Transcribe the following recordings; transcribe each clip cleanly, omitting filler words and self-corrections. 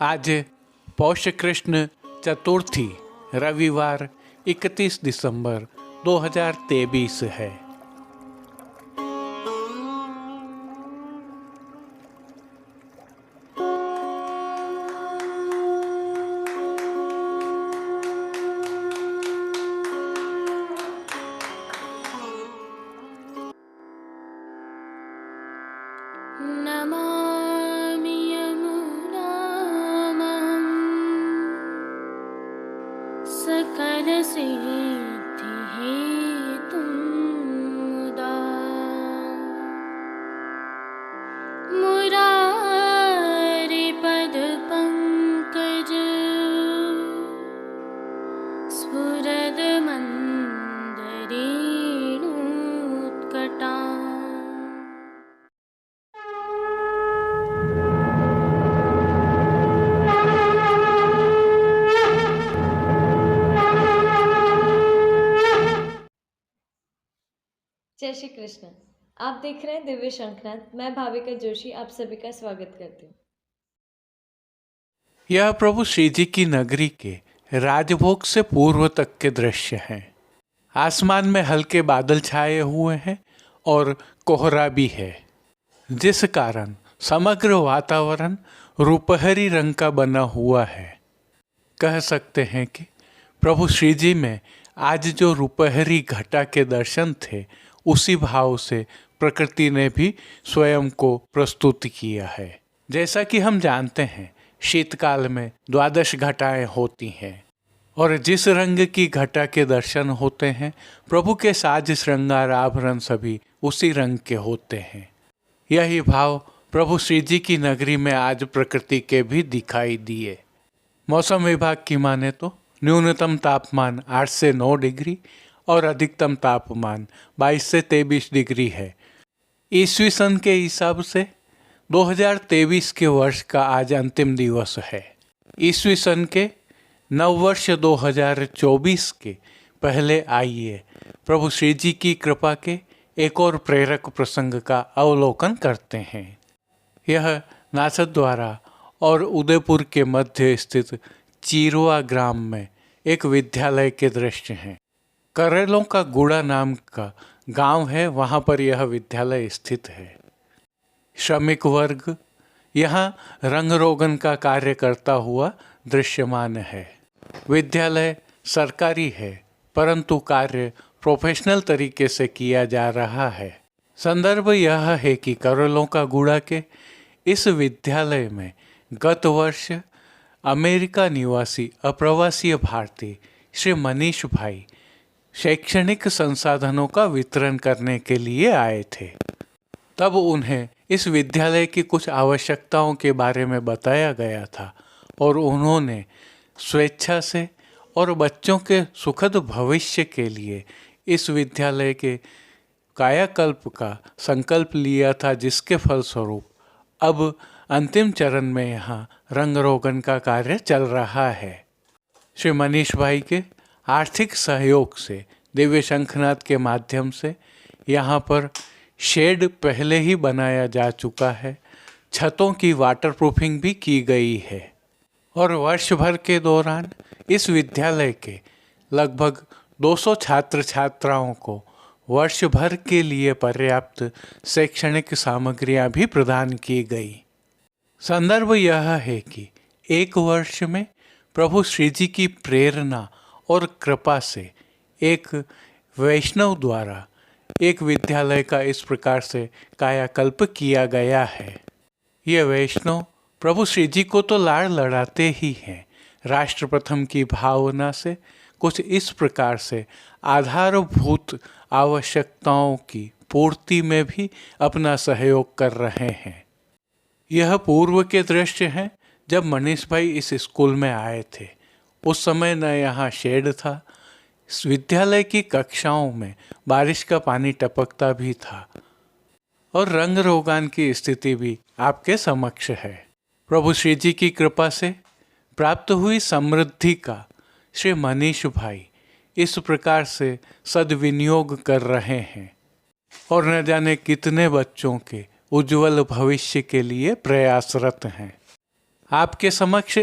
आज पौष कृष्ण चतुर्थी रविवार 31 दिसंबर 2023 है। नमामि यमुनामहं सकलसिद्धिहेतुं मुदा मुरारिपदपङ्कज स्फुरदमन्दरेणुत्कटा। जय श्री कृष्ण। आप देख रहे हैं दिव्य शंखनाद। मैं भाविका जोशी आप सभी का स्वागत करती हूँ। यह प्रभु श्री जी की नगरी के राजभोग से पूर्व तक के दृश्य हैं। आसमान में हल्के बादल छाए हुए हैं और कोहरा भी है, जिस कारण समग्र वातावरण रुपहरी रंग का बना हुआ है। कह सकते हैं कि प्रभु श्री जी में आज जो रुपहरी घटा के दर्शन थे, उसी भाव से प्रकृति ने भी स्वयं को प्रस्तुत किया है। जैसा कि हम जानते हैं, शीतकाल में 12 घटाएं होती हैं और जिस रंग की घटा के दर्शन होते हैं, प्रभु के साज श्रृंगार आभरण सभी उसी रंग के होते हैं। यही भाव प्रभु श्री जी की नगरी में आज प्रकृति के भी दिखाई दिए। मौसम विभाग की माने तो न्यूनतम तापमान 8 से 9 डिग्री और अधिकतम तापमान 22 से 23 डिग्री है। ईस्वी सन के हिसाब से 2023 के वर्ष का आज अंतिम दिवस है। ईस्वी सन के नववर्ष 2024 के पहले आइए प्रभु श्री जी की कृपा के एक और प्रेरक प्रसंग का अवलोकन करते हैं। यह नासद्वारा और उदयपुर के मध्य स्थित चीरवा ग्राम में एक विद्यालय के दृश्य हैं। करेलों का गुड़ा नाम का गांव है, वहां पर यह विद्यालय स्थित है। श्रमिक वर्ग यहाँ रंग रोगन का कार्य करता हुआ दृश्यमान है। विद्यालय सरकारी है, परंतु कार्य प्रोफेशनल तरीके से किया जा रहा है। संदर्भ यह है कि करेलों का गुड़ा के इस विद्यालय में गत वर्ष अमेरिका निवासी अप्रवासीय भारतीय श्री मनीष भाई शैक्षणिक संसाधनों का वितरण करने के लिए आए थे। तब उन्हें इस विद्यालय की कुछ आवश्यकताओं के बारे में बताया गया था और उन्होंने स्वेच्छा से और बच्चों के सुखद भविष्य के लिए इस विद्यालय के कायाकल्प का संकल्प लिया था, जिसके फलस्वरूप अब अंतिम चरण में यहाँ रंग रोगन का कार्य चल रहा है। श्री मनीष भाई के आर्थिक सहयोग से दिव्य शंखनाद के माध्यम से यहाँ पर शेड पहले ही बनाया जा चुका है। छतों की वाटरप्रूफिंग भी की गई है और वर्ष भर के दौरान इस विद्यालय के लगभग 200 छात्र छात्राओं को वर्ष भर के लिए पर्याप्त शैक्षणिक सामग्रियां भी प्रदान की गई। संदर्भ यह है कि एक वर्ष में प्रभु श्री जी की प्रेरणा और कृपा से एक वैष्णव द्वारा एक विद्यालय का इस प्रकार से कायाकल्प किया गया है। ये वैष्णव प्रभु श्री जी को तो लाड़ लड़ाते ही हैं, राष्ट्र प्रथम की भावना से कुछ इस प्रकार से आधारभूत आवश्यकताओं की पूर्ति में भी अपना सहयोग कर रहे हैं। यह पूर्व के दृश्य हैं जब मनीष भाई इस स्कूल में आए थे। उस समय न यहाँ शेड था, विद्यालय की कक्षाओं में बारिश का पानी टपकता भी था और रंग रोगान की स्थिति भी आपके समक्ष है। प्रभु श्री जी की कृपा से प्राप्त हुई समृद्धि का श्री मनीष भाई इस प्रकार से सद्विनियोग कर रहे हैं और न जाने कितने बच्चों के उज्जवल भविष्य के लिए प्रयासरत हैं। आपके समक्ष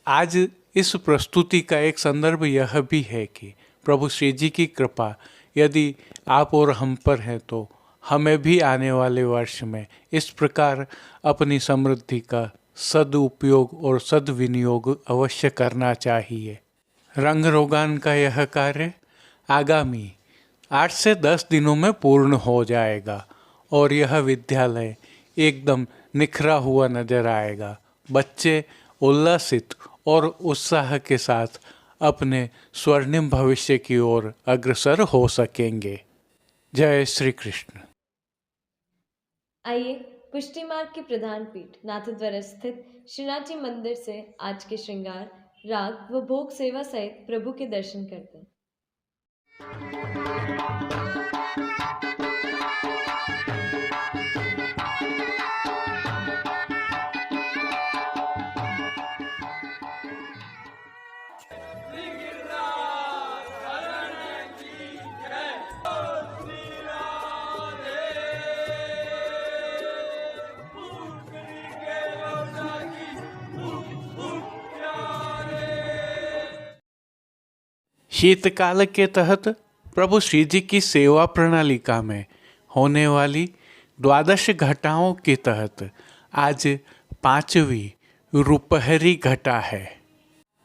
आज इस प्रस्तुति का एक संदर्भ यह भी है कि प्रभु श्री जी की कृपा यदि आप और हम पर है तो हमें भी आने वाले वर्ष में इस प्रकार अपनी समृद्धि का सदुपयोग और सद्विनियोग अवश्य करना चाहिए। रंग रोगान का यह कार्य आगामी 8 से 10 दिनों में पूर्ण हो जाएगा और यह विद्यालय एकदम निखरा हुआ नजर आएगा। बच्चे उल्लासित और उत्साह के साथ अपने स्वर्णिम भविष्य की ओर अग्रसर हो सकेंगे। जय श्री कृष्ण। आइए पुष्टि मार्ग के प्रधान पीठ नाथद्वारा स्थित श्रीनाथ जी मंदिर से आज के श्रृंगार, राग व भोग सेवा सहित प्रभु के दर्शन करते हैं। शीतकाल के तहत प्रभु श्री जी की सेवा प्रणालिका में होने वाली 12 घटाओं के तहत आज 5वीं रुपहरी घटा है।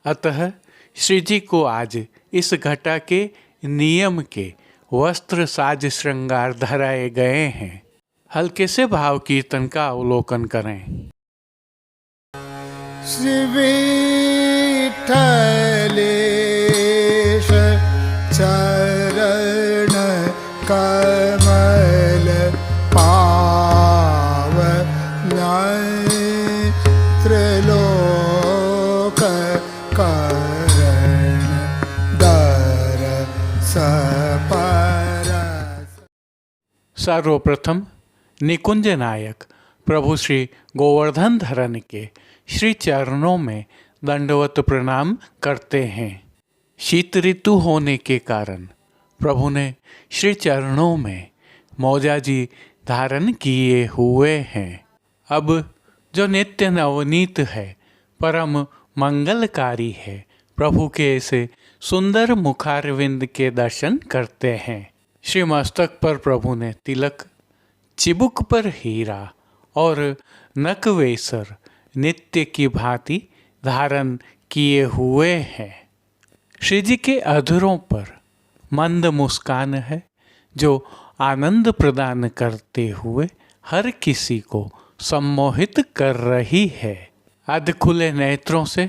अतः श्री जी को आज इस घटा के नियम के वस्त्र साज श्रृंगार धराए गए हैं। हल्के से भाव कीर्तन का अवलोकन करें। श्री विठ्ठलेश चरण कमल पावन त्रिलोक करण दरस परस। सर्वप्रथम निकुंज नायक प्रभु श्री गोवर्धन धरन के श्री चरणों में दंडवत प्रणाम करते हैं। शीत ऋतु होने के कारण प्रभु ने श्री चरणों में मौजाजी धारण किए हुए हैं। अब जो नित्य नवनीत है, परम मंगलकारी है, प्रभु के ऐसे सुंदर मुखारविंद के दर्शन करते हैं। श्री मस्तक पर प्रभु ने तिलक, चिबुक पर हीरा और नकवेसर नित्य की भांति धारण किए हुए हैं। श्री जी के अधरों पर मंद मुस्कान है जो आनंद प्रदान करते हुए हर किसी को सम्मोहित कर रही है। अध खुले नेत्रों से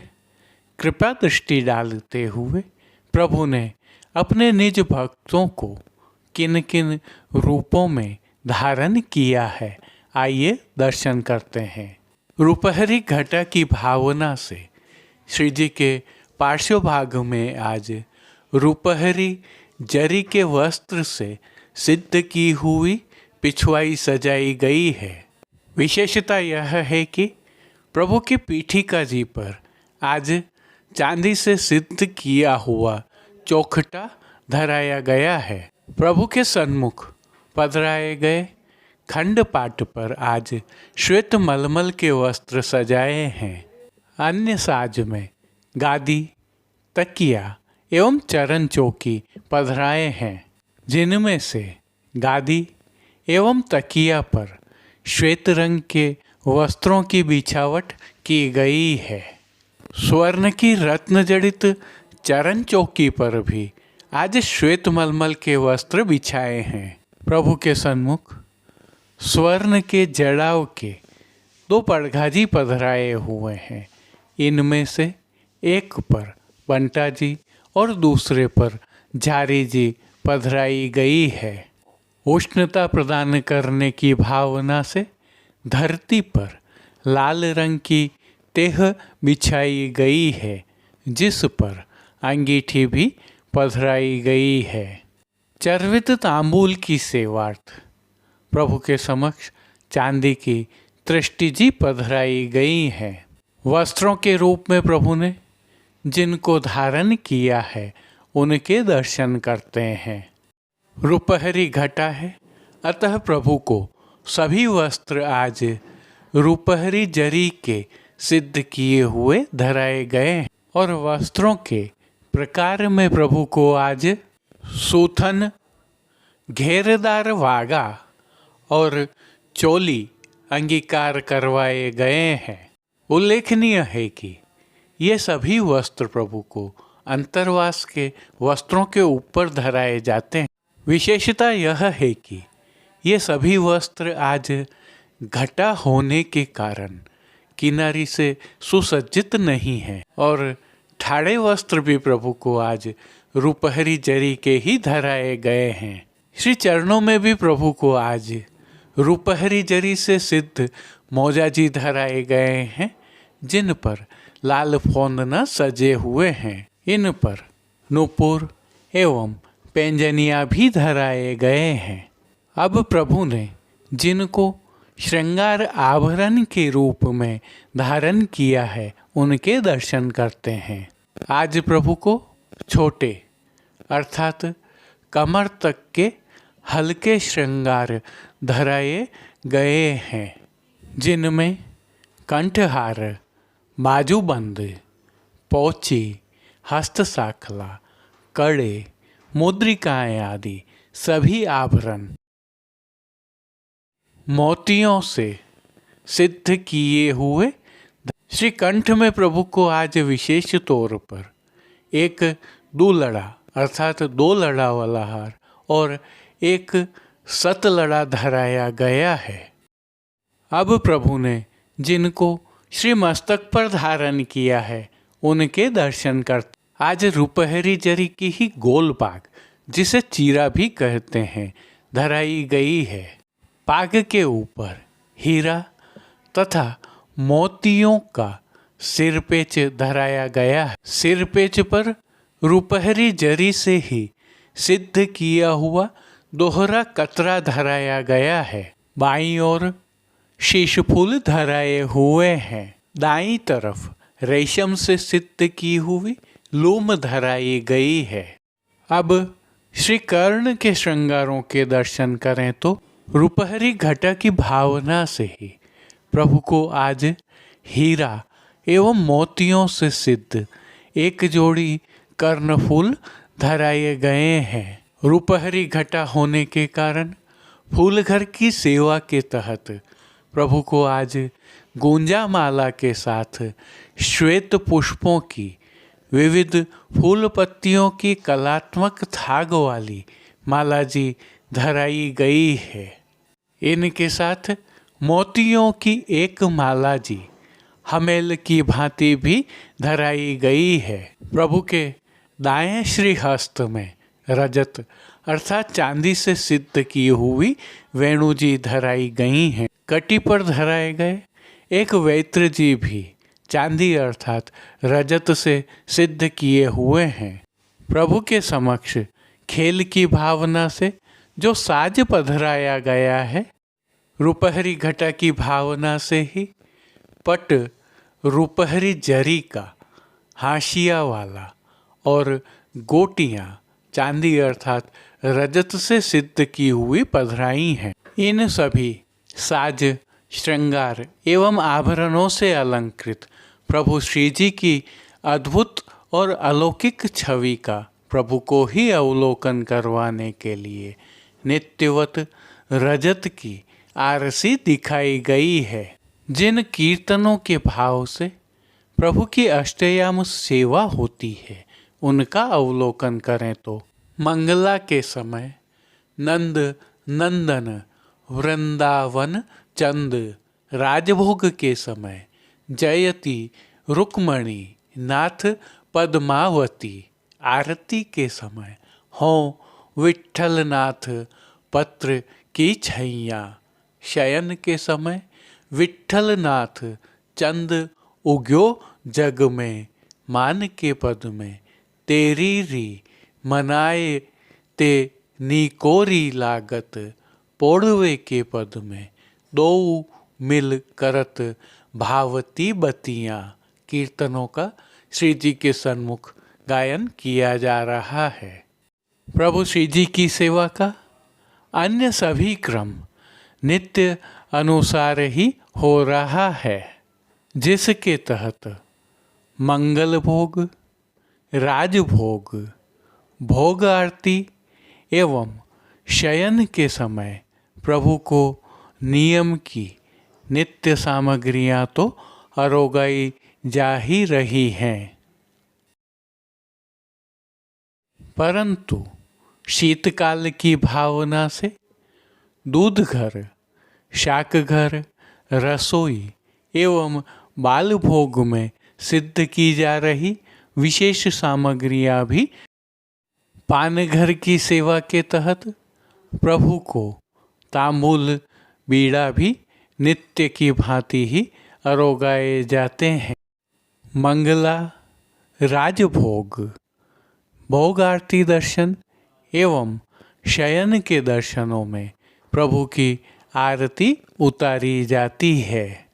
कृपा दृष्टि डालते हुए प्रभु ने अपने निज भक्तों को किन किन रूपों में धारण किया है, आइए दर्शन करते हैं। रुपहरी घटा की भावना से श्री जी के पार्श्व भाग में आज रुपहरी जरी के वस्त्र से सिद्ध की हुई पिछवाई सजाई गई है। विशेषता यह है कि प्रभु की पीठिका जी पर आज चांदी से सिद्ध किया हुआ चौखटा धराया गया है। प्रभु के सन्मुख पधराए गए खंड पाट पर आज श्वेत मलमल के वस्त्र सजाए हैं। अन्य साज में गादी, तकिया एवं चरण चौकी पधराए हैं, जिनमें से गादी एवं तकिया पर श्वेत रंग के वस्त्रों की बिछावट की गई है। स्वर्ण की रत्न जड़ित चरण चौकी पर भी आज श्वेत मलमल के वस्त्र बिछाए हैं। प्रभु के सन्मुख स्वर्ण के जड़ाव के 2 पड़घाजी पधराए हुए हैं। इनमें से एक पर बंटा जी और दूसरे पर झारी जी पधराई गई है। उष्णता प्रदान करने की भावना से धरती पर लाल रंग की तेह बिछाई गई है, जिस पर अंगीठी भी पधराई गई है। चर्वित तांबूल की सेवार्थ प्रभु के समक्ष चांदी की तृष्टि जी पधराई गई है। वस्त्रों के रूप में प्रभु ने जिनको धारण किया है उनके दर्शन करते हैं। रुपहरी घटा है, अतः प्रभु को सभी वस्त्र आज रुपहरी जरी के सिद्ध किए हुए धराए गए हैं। और वस्त्रों के प्रकार में प्रभु को आज सूथन, घेरदार वागा और चोली अंगीकार करवाए गए हैं। उल्लेखनीय है कि ये सभी वस्त्र प्रभु को अंतर्वास के वस्त्रों के ऊपर धराए जाते हैं। विशेषता यह है कि ये सभी वस्त्र आज घटा होने के कारण किनारी से सुसज्जित नहीं है और ठाड़े वस्त्र भी प्रभु को आज रुपहरी जरी के ही धराए गए हैं। श्री चरणों में भी प्रभु को आज रुपहरी जरी से सिद्ध मोजाजी धराए गए हैं, जिन पर लाल फोंदना सजे हुए हैं। इन पर नूपुर एवं पैंजनिया भी धराए गए हैं। अब प्रभु ने जिनको श्रृंगार आभरण के रूप में धारण किया है, उनके दर्शन करते हैं। आज प्रभु को छोटे अर्थात कमर तक के हल्के श्रृंगार धराए गए हैं, जिनमें कंठहार, बाजूबंद, पोची, हस्तसाखला, कड़े, मुद्रिकाएं आदि सभी आभरण मोतियों से सिद्ध किए हुए। श्री कंठ में प्रभु को आज विशेष तौर पर एक दूलड़ा अर्थात 2 लड़ा वाला हार और एक सतलड़ा धराया गया है। अब प्रभु ने जिनको श्री मस्तक पर धारण किया है, उनके दर्शन करते आज रुपहरी जरी की ही गोल पाग, जिसे चीरा भी कहते हैं, धराई गई है। पाग के ऊपर हीरा तथा मोतियों का सिरपेच धराया गया है। सिरपेच पर रुपहरी जरी से ही सिद्ध किया हुआ दोहरा कतरा धराया गया है। बाईं ओर शीश फूल धराए हुए हैं। दाईं तरफ रेशम से सिद्ध की हुई लूम धराई गई है। अब श्री कर्ण के श्रृंगारों के दर्शन करें तो रुपहरी घटा की भावना से ही प्रभु को आज हीरा एवं मोतियों से सिद्ध एक जोड़ी कर्णफूल धराए गए हैं। रुपहरी घटा होने के कारण फूलघर की सेवा के तहत प्रभु को आज गुंजा माला के साथ श्वेत पुष्पों की विविध फूल पत्तियों की कलात्मक थाग वाली माला जी धराई गई है। इनके साथ मोतियों की एक माला जी हमेल की भांति भी धराई गई है। प्रभु के दाएं श्री हस्त में रजत अर्थात चांदी से सिद्ध की हुई वेणु जी धराई गई हैं। कटी पर धराए गए एक वैत्र जी भी चांदी अर्थात रजत से सिद्ध किए हुए हैं। प्रभु के समक्ष खेल की भावना से जो साज पधराया गया है, रुपहरी घटा की भावना से ही पट रुपहरी जरी का हाशिया वाला और गोटियां चांदी अर्थात रजत से सिद्ध की हुई पधराई हैं। इन सभी साज, श्रृंगार एवं आभरणों से अलंकृत प्रभु श्री जी की अद्भुत और अलौकिक छवि का प्रभु को ही अवलोकन करवाने के लिए नित्यवत रजत की आरसी दिखाई गई है। जिन कीर्तनों के भाव से प्रभु की अष्टयाम सेवा होती है, उनका अवलोकन करें तो मंगला के समय नंद नंदन वृंदावन चंद, राजभोग के समय जयति रुक्मणी नाथ पद्मावती, आरती के समय हो विट्ठलनाथ पत्र की छैया, शयन के समय विट्ठलनाथ चंद उग्यो जग में, मान के पद में तेरी री मनाए ते नीकोरी लागत, पोड़वे के पद में दो मिल करत भावती बतियाँ। कीर्तनों का श्री जी के सन्मुख गायन किया जा रहा है। प्रभु श्री जी की सेवा का अन्य सभी क्रम नित्य अनुसार ही हो रहा है। जिसके तहत मंगल भोग, राजभोग, भोग आरती एवं शयन के समय प्रभु को नियम की नित्य सामग्रियां तो अरोगाई जा ही रही हैं, परंतु शीतकाल की भावना से दूध घर, शाक घर, रसोई एवं बाल भोग में सिद्ध की जा रही विशेष सामग्रियां भी पान घर की सेवा के तहत प्रभु को तांबूल बीड़ा भी नित्य की भांति ही अरोगाए जाते हैं। मंगला, राजभोग, भोग आरती दर्शन एवं शयन के दर्शनों में प्रभु की आरती उतारी जाती है।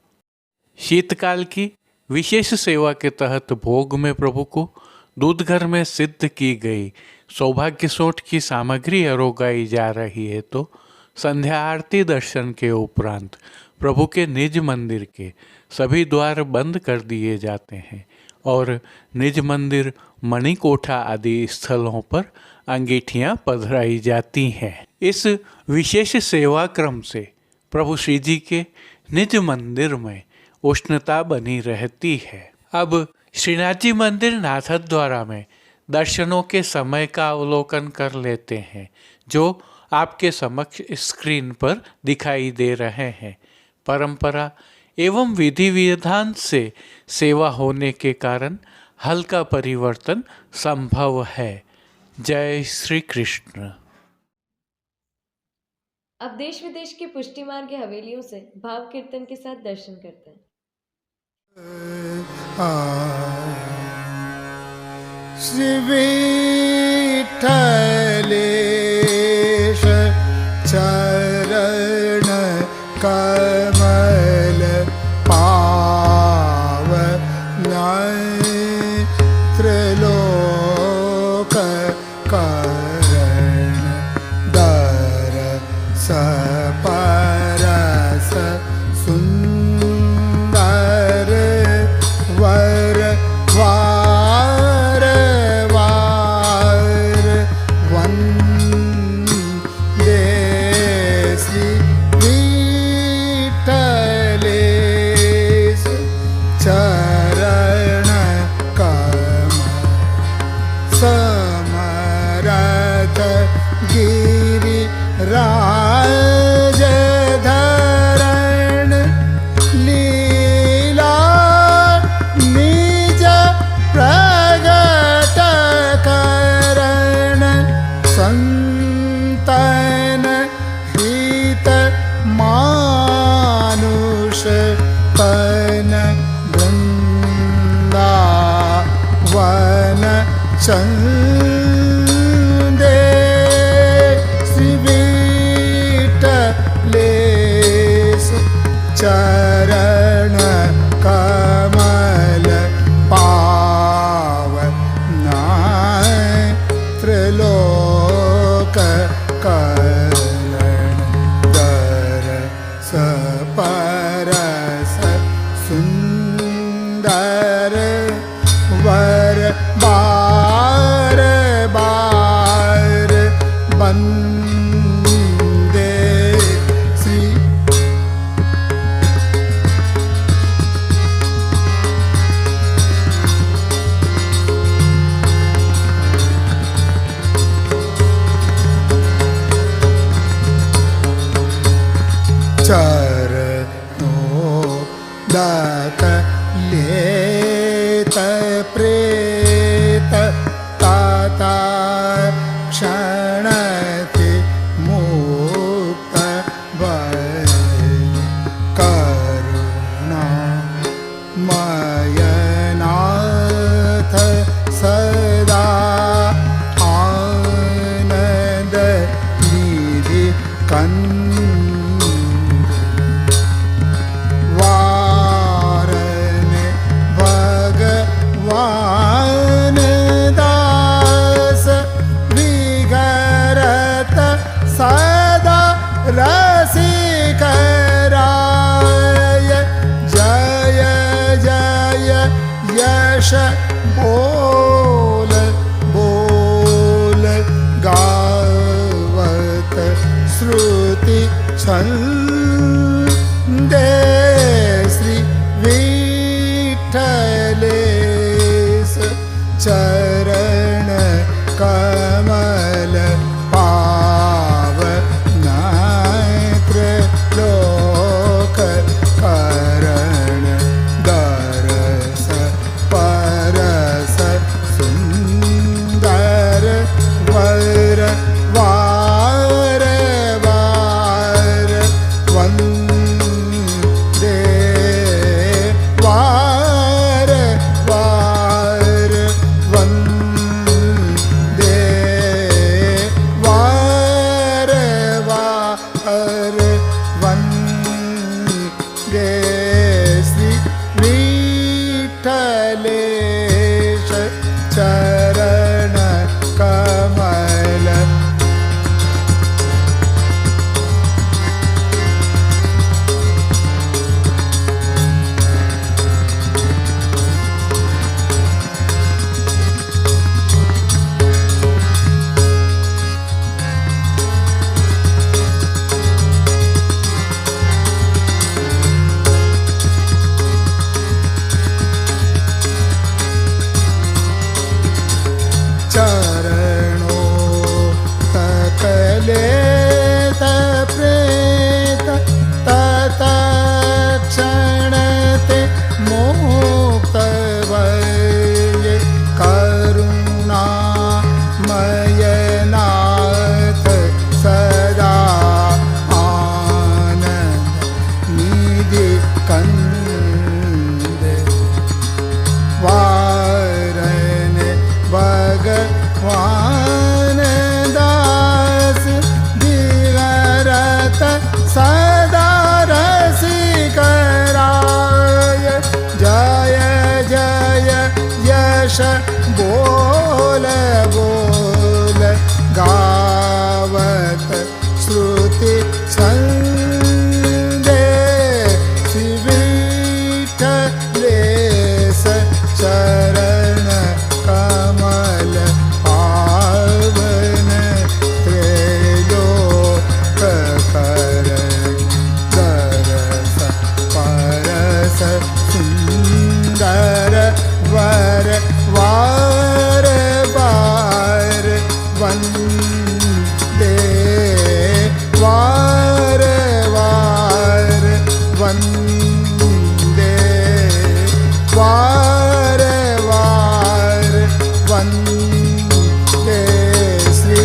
शीतकाल की विशेष सेवा के तहत भोग में प्रभु को दूध घर में सिद्ध की गई सौभाग्य सोट की सामग्री अरोगाई जा रही है, तो संध्या आरती दर्शन के उपरांत प्रभु के निज मंदिर के सभी द्वार बंद कर दिए जाते हैं और निज मंदिर, मणिकोठा आदि स्थलों पर अंगीठियां पधराई जाती हैं। इस विशेष सेवा क्रम से प्रभु श्री जी के निज मंदिर में उष्णता बनी रहती है। अब श्रीनाथ जी मंदिर नाथद्वारा में दर्शनों के समय का अवलोकन कर लेते हैं, जो आपके समक्ष स्क्रीन पर दिखाई दे रहे हैं। परंपरा एवं विधि विधान से सेवा होने के कारण हल्का परिवर्तन संभव है। जय श्री कृष्ण। अब देश विदेश की पुष्टि मार्ग की हवेलियों से भाव कीर्तन के साथ दर्शन करते हैं। श्री विठ्ठलेश चरण कमल पावन त्रिलोक करण दरस परस सुंदर वर वार वार वंदे श्री विठ्ठलेश चरण कमल समरथ गिरिराज धरण लीला निज प्रगट करण संतन हित मानुष तन वृंदावन चंदे श्री विठ्ठलेश चरण कमल पावन त्रिलोक करण दरस परस सुंदर वर बार बार वंदे श्री चरणोदक लेत प्रेत ताता क्षणति मुक्त भय करुणा मयनाथ सदा आनंद निधि वारन भगवान दास विघ्न यश बोल बोल गावत श्रुति छंदे श्री विठ्ठलेश चरण कमल पावनात्र लोक करण दरस परस सुंदर वर वार वार वंदे वार वार वंदे वार वार वंदे श्री विठ्ठलेश चरण कमल चरणों तकले प्रेत तत्क्षणते मुक्त वये करुणामयनाथ सदा आनंद निधि कंदे वारन भगवान दास दिगरत सदा रसिकराय जय जय यश बोल बोल गावत श्रुति छंदे श्री विठ्ठलेश चरण कमल पावन त्रैलोक करण दरस परस सुंदर वर वार वार वंदे वार वार वंदे वार वार वंदे श्री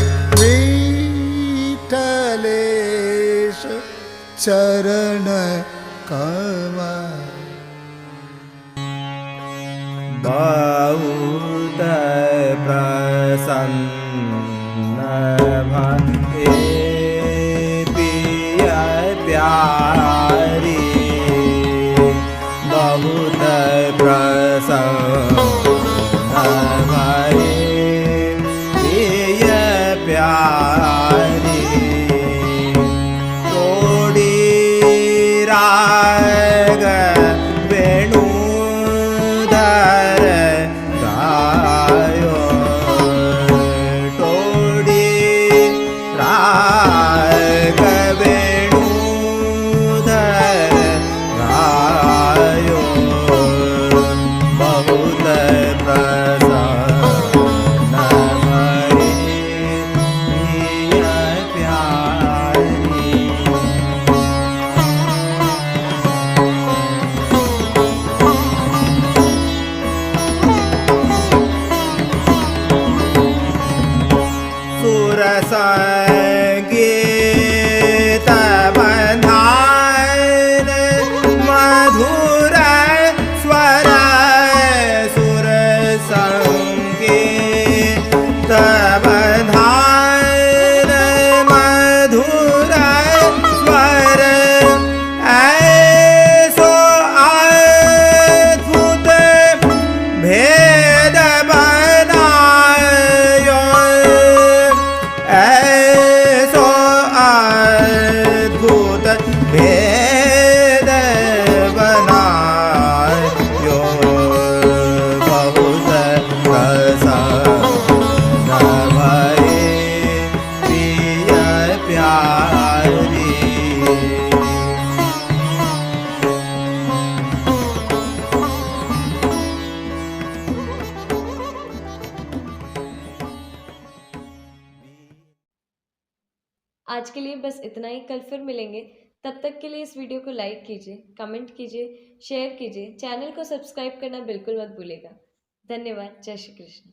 विठ्ठलेश चरण कमल बहुत प्रसन्न भये पिय प्यारी बहुत प्रसन्न भये पिय प्यारी तोड़ी राग वेणुधर गायो तोड़ी राग वेणुधर गायो बहुत प्रसन्न भये पिय प्यारी सुर संगीत बंधान मधुर स्वर सुर संगीत बंधान मधुर स्वर ऐसो अद्भुत भेद बनायो आज के लिए बस इतना ही। कल फिर मिलेंगे। तब तक के लिए इस वीडियो को लाइक कीजिए, कमेंट कीजिए, शेयर कीजिए, चैनल को सब्सक्राइब करना बिल्कुल मत भूलिएगा। धन्यवाद। जय श्री कृष्ण।